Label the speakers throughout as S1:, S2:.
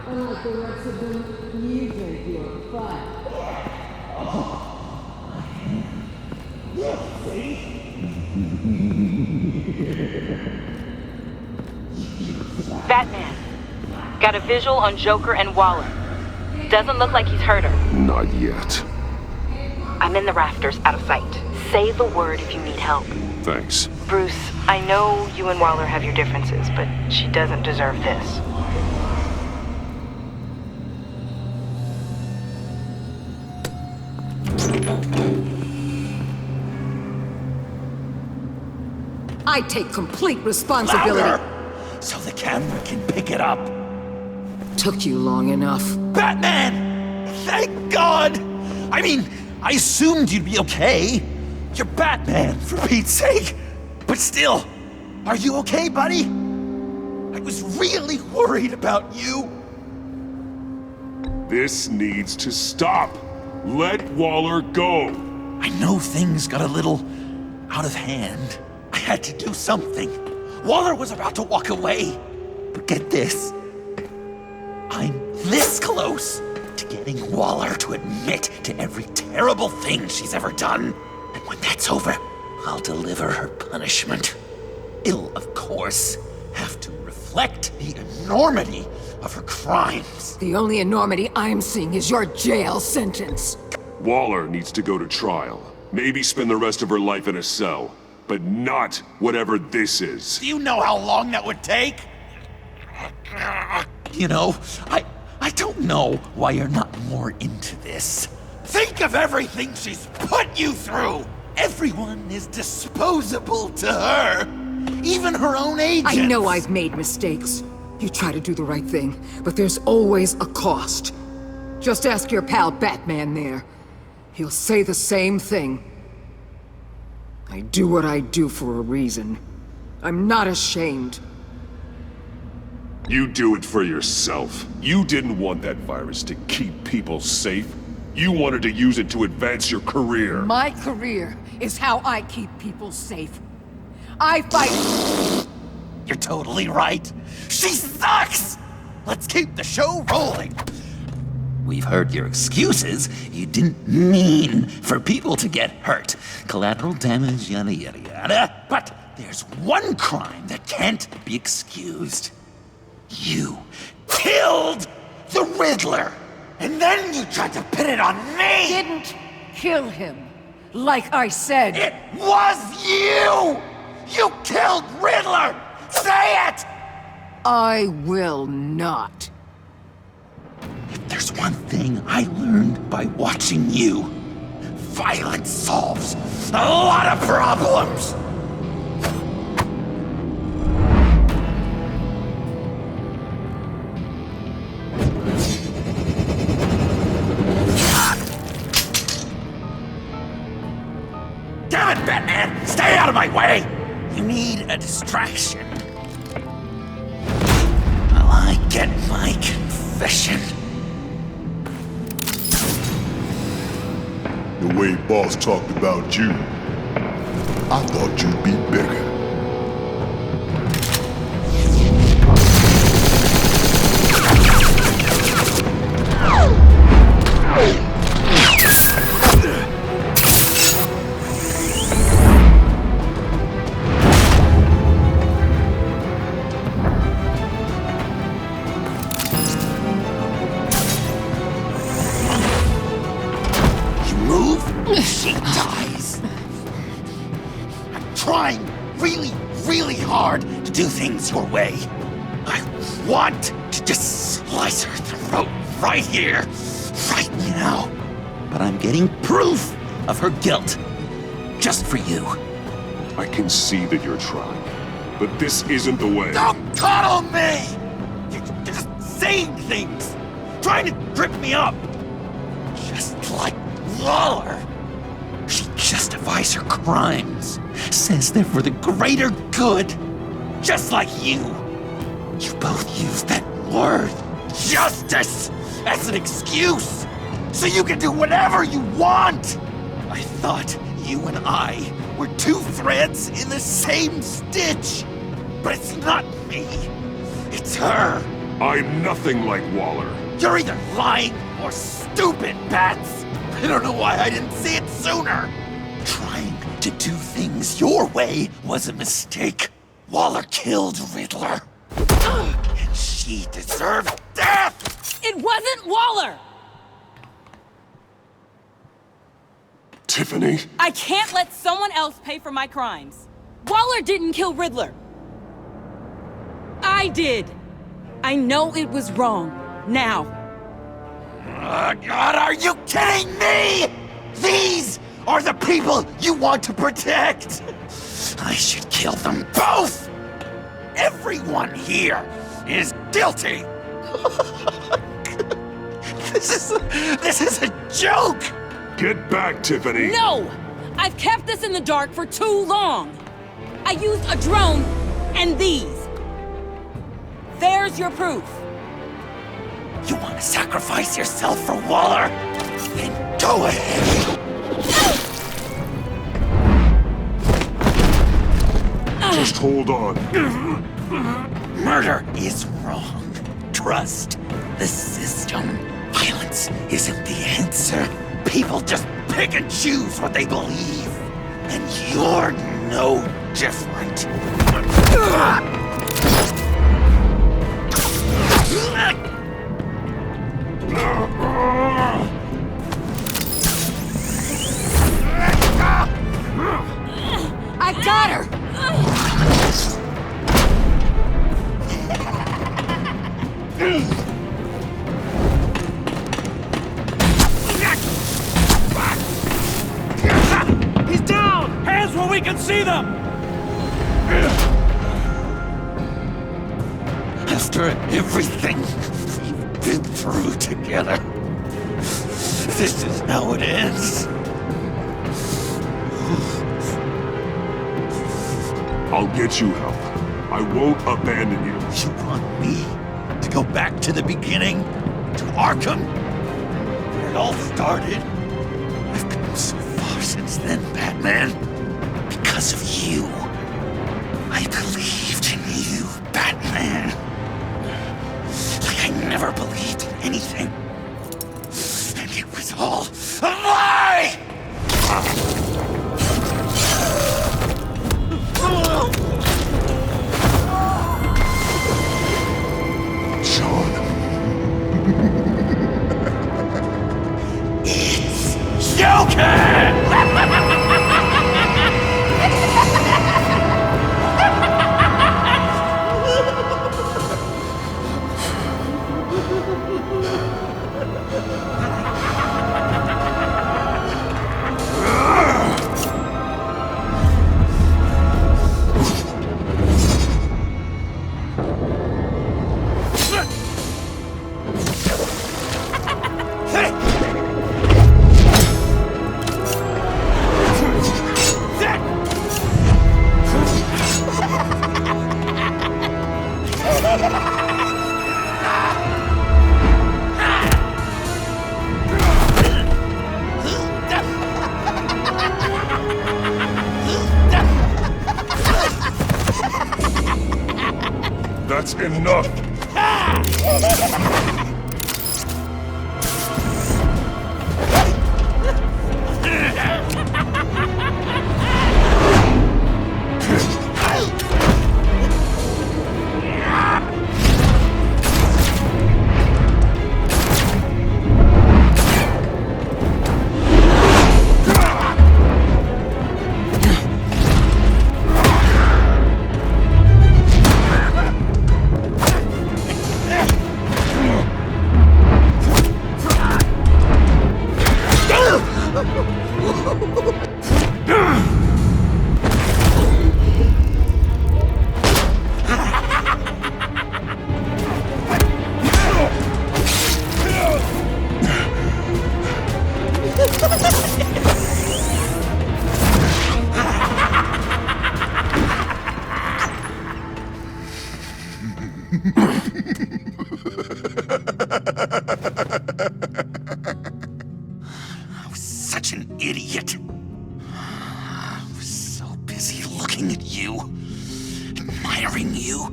S1: Unlike the rest of them, you think you're fun.
S2: Batman. Got a visual on Joker and Waller. Doesn't look like he's hurt her.
S3: Not yet.
S2: I'm in the rafters, out of sight. Say the word if you need help.
S3: Thanks.
S2: Bruce, I know you and Waller have your differences, but she doesn't deserve this.
S4: I take complete responsibility.
S5: Louder! So the camera can pick it up.
S4: Took you long enough.
S5: Batman! Thank God! I mean, I assumed you'd be okay. You're Batman, for Pete's sake. But still, are you okay, buddy? I was really worried about you.
S3: This needs to stop. Let Waller go.
S5: I know things got a little out of hand. I had to do something. Waller was about to walk away. But get this. I'm this close to getting Waller to admit to every terrible thing she's ever done. And when that's over, I'll deliver her punishment. It'll, of course, have to reflect the enormity of her crimes.
S4: The only enormity I'm seeing is your jail sentence.
S3: Waller needs to go to trial. Maybe spend the rest of her life in a cell. But not whatever this is.
S5: Do you know how long that would take? You know, I don't know why you're not more into this. Think of everything she's put you through! Everyone is disposable to her. Even her own agents.
S4: I know I've made mistakes. You try to do the right thing, but there's always a cost. Just ask your pal Batman there. He'll say the same thing. I do what I do for a reason. I'm not ashamed.
S3: You do it for yourself. You didn't want that virus to keep people safe. You wanted to use it to advance your career.
S4: My career is how I keep people safe. I fight...
S5: You're totally right. She sucks! Let's keep the show rolling. We've heard your excuses. You didn't mean for people to get hurt. Collateral damage, yada yada yada. But there's one crime that can't be excused. You killed the Riddler! And then you tried to pin it on me!
S4: Didn't kill him. Like I said.
S5: It was you! You killed Riddler! Say it!
S4: I will not.
S5: If there's one thing I learned by watching you, violence solves a lot of problems! Damn it, Batman! Stay out of my way! You need a distraction. While I get my confession.
S6: The way Boss talked about you, I thought you'd be bigger.
S5: She dies. I'm trying really hard to do things your way. I want to just slice her throat right here, right now. But I'm getting proof of her guilt, just for you.
S3: I can see that you're trying, but this isn't the way.
S5: Don't coddle me! You're just saying things, trying to trip me up. Just like Waller. justifies your crimes. Says they're for the greater good. Just like you. You both use that word, justice, as an excuse. So you can do whatever you want. I thought you and I were two threads in the same stitch. But it's not me. It's her.
S3: I'm nothing like Waller.
S5: You're either lying or stupid, Bats. I don't know why I didn't see it sooner. Trying to do things your way was a mistake. Waller killed Riddler. And she deserved death!
S2: It wasn't Waller!
S3: Tiffany?
S2: I can't let someone else pay for my crimes. Waller didn't kill Riddler. I did. I know it was wrong. Now.
S5: God, are you kidding me? These are the people you want to protect. I should kill them both. Everyone here is guilty. This is a joke.
S3: Get back, Tiffany!
S2: No! I've kept this in the dark for too long. I used a drone and these. There's your proof.
S5: You want to sacrifice yourself for Waller? Then go ahead.
S3: Just hold on.
S5: Murder is wrong. Trust the system. Violence isn't the answer. People just pick and choose what they believe. And you're no different.
S4: I got her!
S7: He's down! Hands where we can see them!
S5: After everything we've been through together, this is how it ends.
S3: I'll get you help. I won't abandon you.
S5: You want me to go back to the beginning? To Arkham? Where it all started? I've come so far since then, Batman. Because of you. I believed in you, Batman. Like I never believed in anything. And it was all a lie!
S3: Sean.
S5: It's Joker!
S3: That's enough!
S5: such an idiot. I was so busy looking at you, admiring you,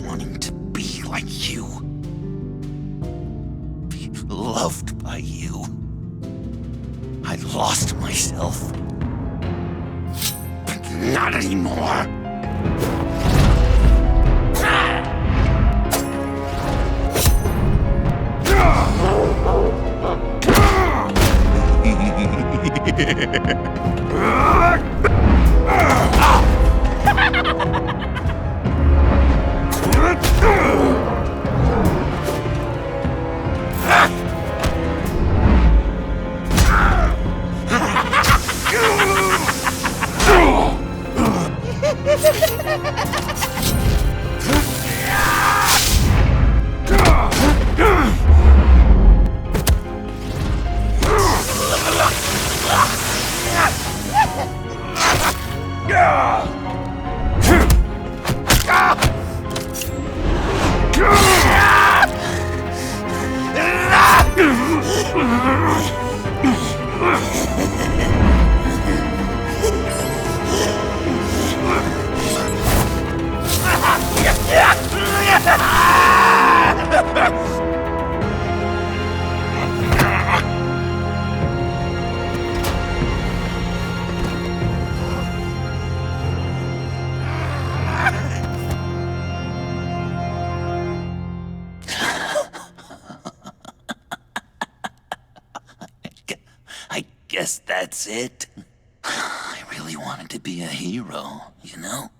S5: wanting to be like you, be loved by you. I lost myself. But not anymore. I guess that's it. I really wanted to be a hero, you know?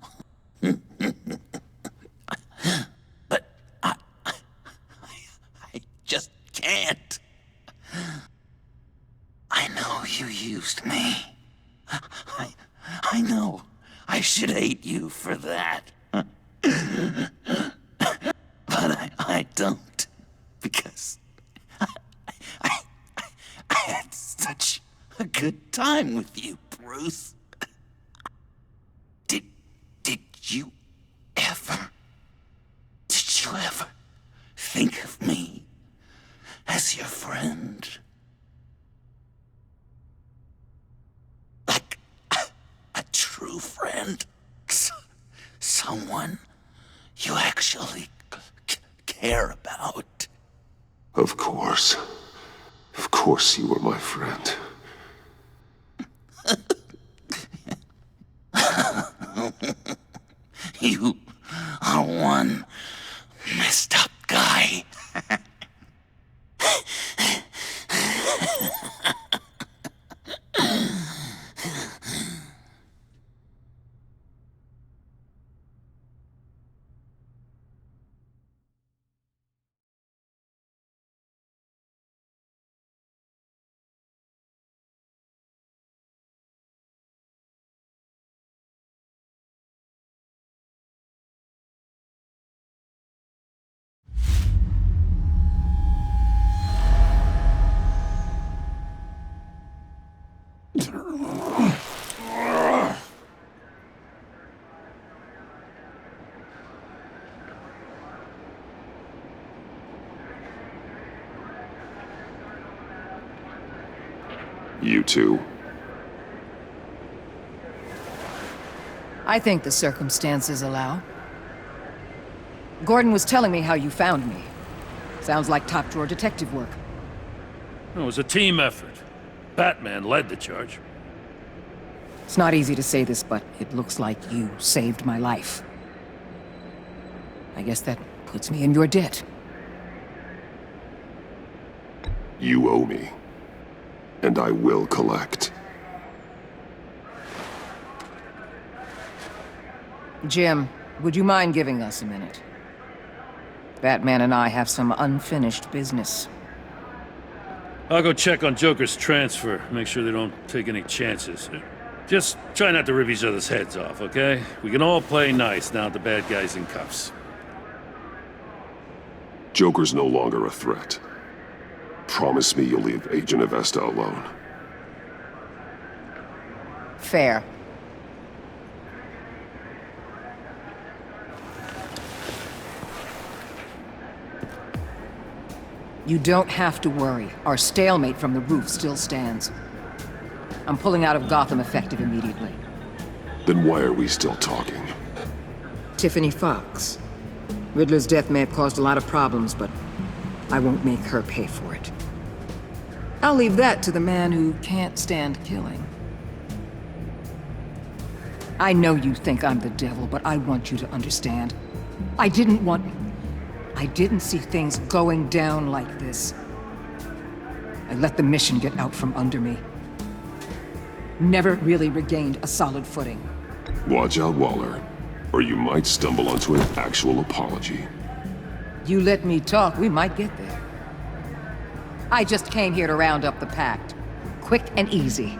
S5: But I just can't. I know you used me. I know. I should hate you for that. But I don't. Because I had such a good time with you, Bruce. Did you ever think of me as your friend? Like a true friend? Someone you actually care about?
S3: Of course. Of course you were my friend.
S5: You are one messed up guy.
S3: You too.
S4: I think the circumstances allow. Gordon was telling me how you found me. Sounds like top-drawer detective work.
S7: It was a team effort. Batman led the charge.
S4: It's not easy to say this, but it looks like you saved my life. I guess that puts me in your debt.
S3: You owe me. And I will collect.
S4: Jim, would you mind giving us a minute? Batman and I have some unfinished business.
S7: I'll go check on Joker's transfer, make sure they don't take any chances. Just try not to rip each other's heads off, okay? We can all play nice now that the bad guy's in cuffs.
S3: Joker's no longer a threat. Promise me you'll leave Agent Avesta alone.
S4: Fair. You don't have to worry. Our stalemate from the roof still stands. I'm pulling out of Gotham effective immediately.
S3: Then why are we still talking?
S4: Tiffany Fox. Riddler's death may have caused a lot of problems, but I won't make her pay for it. I'll leave that to the man who can't stand killing. I know you think I'm the devil, but I want you to understand. I didn't see things going down like this. I let the mission get out from under me. Never really regained a solid footing.
S3: Watch out, Waller, or you might stumble onto an actual apology.
S4: You let me talk, we might get there. I just came here to round up the Pact. Quick and easy.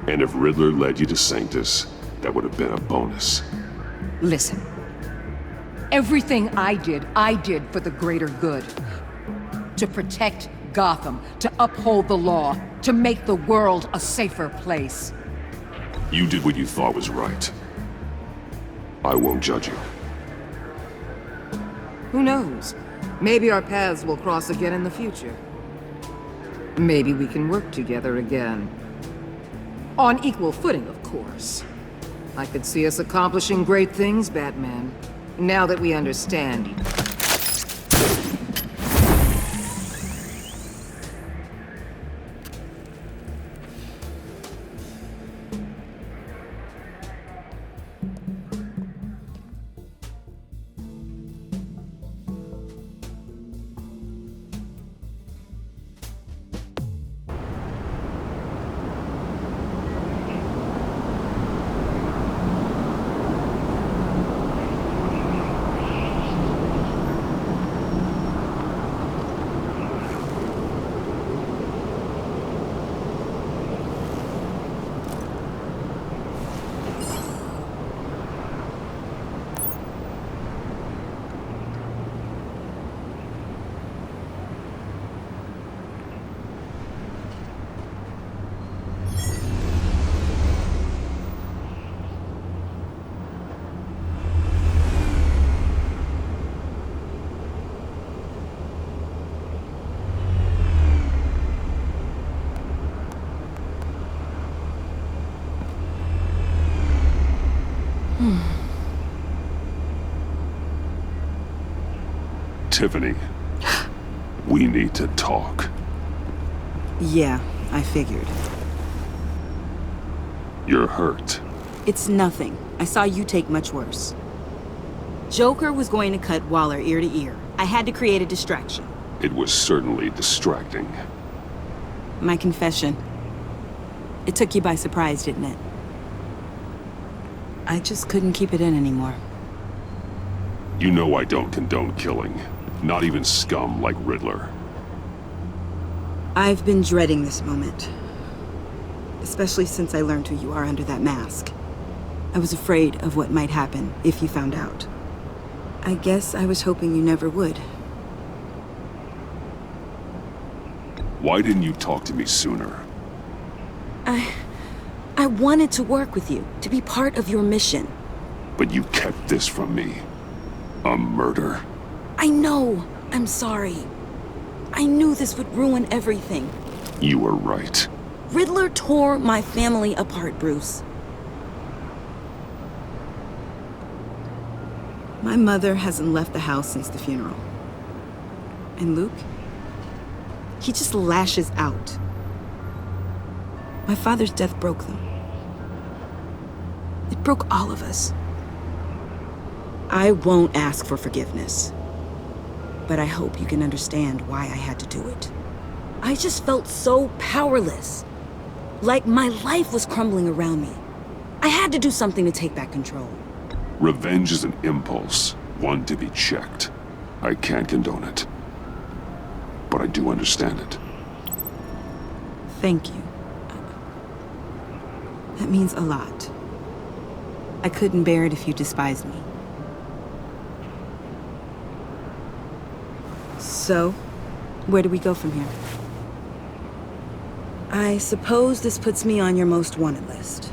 S3: And if Riddler led you to Sanctus, that would have been a bonus.
S4: Listen. Everything I did for the greater good. To protect Gotham, to uphold the law, to make the world a safer place.
S3: You did what you thought was right. I won't judge you.
S4: Who knows? Maybe our paths will cross again in the future. Maybe we can work together again. On equal footing, of course. I could see us accomplishing great things, Batman. Now that we understand each other.
S3: Tiffany, we need to talk.
S1: Yeah, I figured.
S3: You're hurt.
S1: It's nothing. I saw you take much worse. Joker was going to cut Waller ear to ear. I had to create a distraction.
S3: It was certainly distracting.
S1: My confession. It took you by surprise, didn't it? I just couldn't keep it in anymore.
S3: You know I don't condone killing. Not even scum like Riddler.
S1: I've been dreading this moment. Especially since I learned who you are under that mask. I was afraid of what might happen if you found out. I guess I was hoping you never would.
S3: Why didn't you talk to me sooner?
S1: I wanted to work with you, to be part of your mission.
S3: But you kept this from me. A murder?
S1: I know. I'm sorry. I knew this would ruin everything.
S3: You were right.
S1: Riddler tore my family apart, Bruce. My mother hasn't left the house since the funeral. And Luke? He just lashes out. My father's death broke them. It broke all of us. I won't ask for forgiveness. But I hope you can understand why I had to do it. I just felt so powerless. Like my life was crumbling around me. I had to do something to take back control.
S3: Revenge is an impulse, one to be checked. I can't condone it. But I do understand it.
S1: Thank you. That means a lot. I couldn't bear it if you despised me. So, where do we go from here? I suppose this puts me on your most wanted list,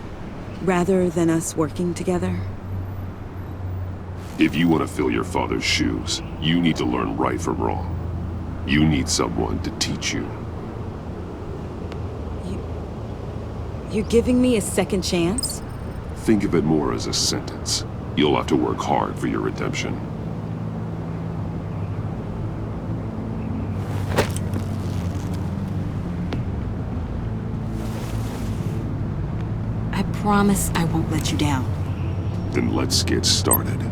S1: rather than us working together.
S3: If you want to fill your father's shoes, you need to learn right from wrong. You need someone to teach you.
S1: You're giving me a second chance?
S3: Think of it more as a sentence. You'll have to work hard for your redemption.
S1: I promise I won't let you down.
S3: Then let's get started.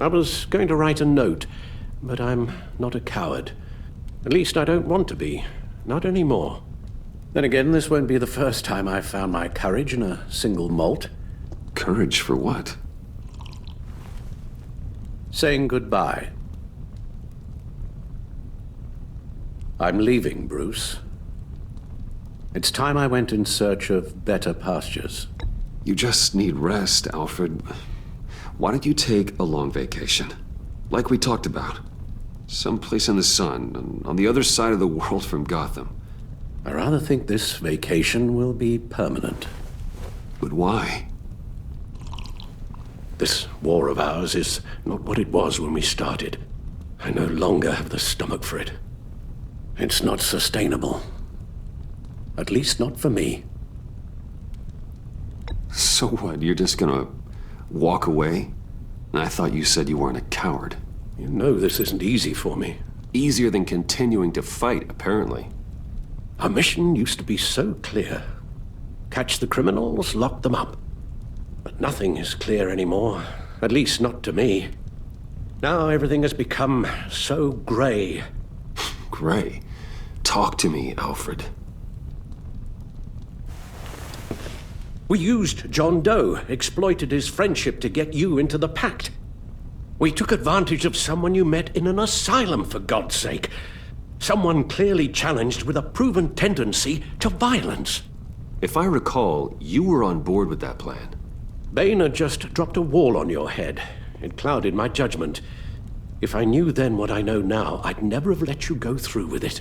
S8: I was going to write a note, but I'm not a coward. At least I don't want to be. Not anymore. Then again, this won't be the first time I've found my courage in a single malt.
S9: Courage for what?
S8: Saying goodbye. I'm leaving, Bruce. It's time I went in search of better pastures.
S9: You just need rest, Alfred. Why don't you take a long vacation? Like we talked about. Someplace in the sun, on the other side of the world from Gotham.
S8: I rather think this vacation will be permanent.
S9: But why?
S8: This war of ours is not what it was when we started. I no longer have the stomach for it. It's not sustainable. At least not for me.
S9: So what, you're just gonna walk away? I thought you said you weren't a coward.
S8: You know this isn't easy for me.
S9: Easier than continuing to fight, apparently.
S8: Our mission used to be so clear. Catch the criminals, lock them up. But nothing is clear anymore. At least not to me. Now everything has become so gray.
S9: Gray? Talk to me, Alfred.
S8: We used John Doe, exploited his friendship to get you into the pact. We took advantage of someone you met in an asylum, for God's sake. Someone clearly challenged with a proven tendency to violence.
S9: If I recall, you were on board with that plan.
S8: Bane had just dropped a wall on your head. It clouded my judgment. If I knew then what I know now, I'd never have let you go through with it.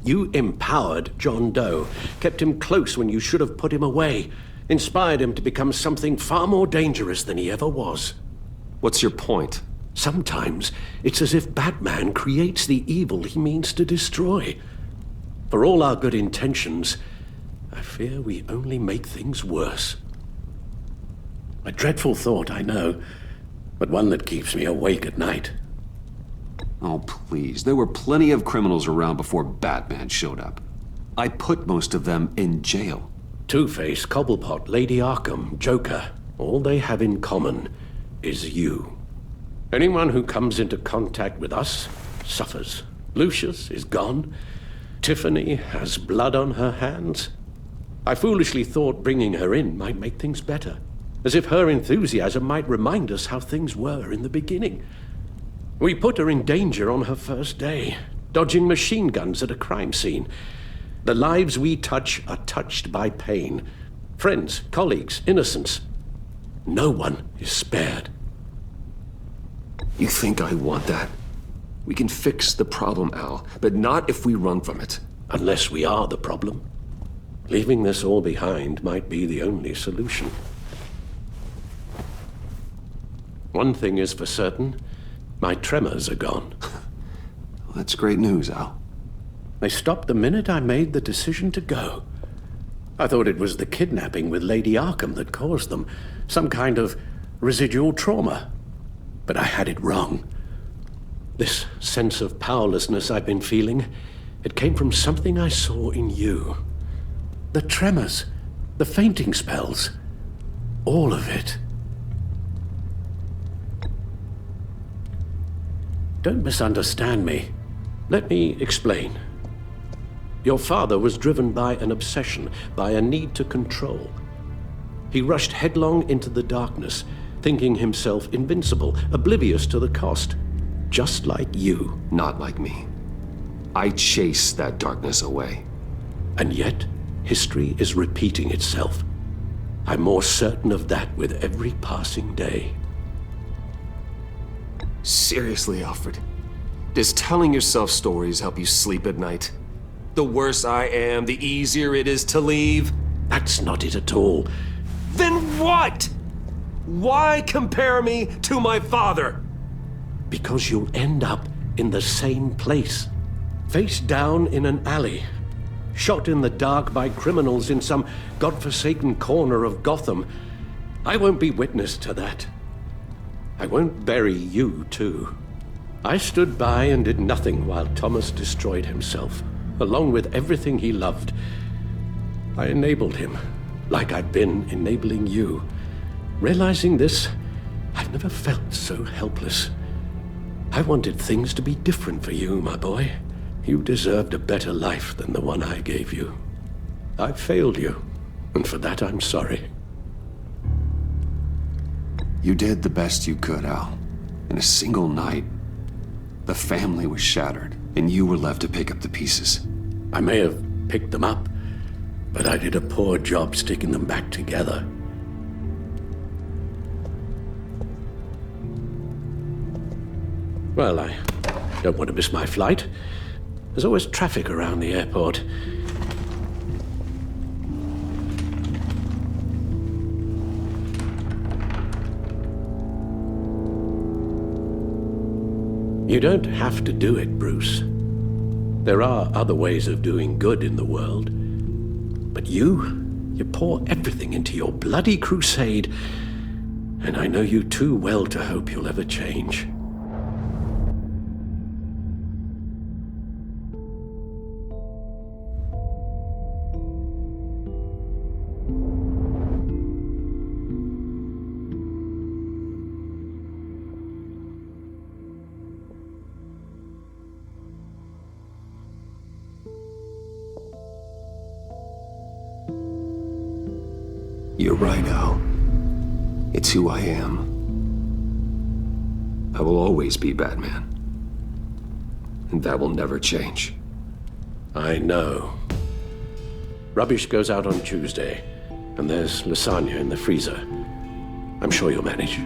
S8: You empowered John Doe, kept him close when you should have put him away, inspired him to become something far more dangerous than he ever was.
S9: What's your point?
S8: Sometimes it's as if Batman creates the evil he means to destroy. For all our good intentions, I fear we only make things worse. A dreadful thought, I know, but one that keeps me awake at night.
S9: Oh, please. There were plenty of criminals around before Batman showed up. I put most of them in jail.
S8: Two-Face, Cobblepot, Lady Arkham, Joker, all they have in common is you. Anyone who comes into contact with us suffers. Lucius is gone. Tiffany has blood on her hands. I foolishly thought bringing her in might make things better, as if her enthusiasm might remind us how things were in the beginning. We put her in danger on her first day, dodging machine guns at a crime scene. The lives we touch are touched by pain. Friends, colleagues, innocents. No one is spared.
S9: You think I want that? We can fix the problem, Al, but not if we run from it.
S8: Unless we are the problem. Leaving this all behind might be the only solution. One thing is for certain. My tremors are gone.
S9: Well, that's great news, Al.
S8: They stopped the minute I made the decision to go. I thought it was the kidnapping with Lady Arkham that caused them. Some kind of residual trauma. But I had it wrong. This sense of powerlessness I've been feeling, it came from something I saw in you. The tremors, the fainting spells, all of it. Don't misunderstand me. Let me explain. Your father was driven by an obsession, by a need to control. He rushed headlong into the darkness, thinking himself invincible, oblivious to the cost. Just like you.
S9: Not like me. I chased that darkness away.
S8: And yet, history is repeating itself. I'm more certain of that with every passing day.
S9: Seriously, Alfred. Does telling yourself stories help you sleep at night? The worse I am, the easier it is to leave?
S8: That's not it at all.
S9: Then what? Why compare me to my father?
S8: Because you'll end up in the same place. Face down in an alley. Shot in the dark by criminals in some godforsaken corner of Gotham. I won't be witness to that. I won't bury you, too. I stood by and did nothing while Thomas destroyed himself, along with everything he loved. I enabled him, like I'd been enabling you. Realizing this, I've never felt so helpless. I wanted things to be different for you, my boy. You deserved a better life than the one I gave you. I failed you, and for that I'm sorry.
S9: You did the best you could, Al. In a single night, the family was shattered, and you were left to pick up the pieces.
S8: I may have picked them up, but I did a poor job sticking them back together. Well, I don't want to miss my flight. There's always traffic around the airport. You don't have to do it, Bruce. There are other ways of doing good in the world. But you pour everything into your bloody crusade, and I know you too well to hope you'll ever change.
S9: You're right, Al. It's who I am. I will always be Batman. And that will never change.
S8: I know. Rubbish goes out on Tuesday, and there's lasagna in the freezer. I'm sure you'll manage.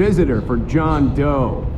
S10: visitor for John Doe.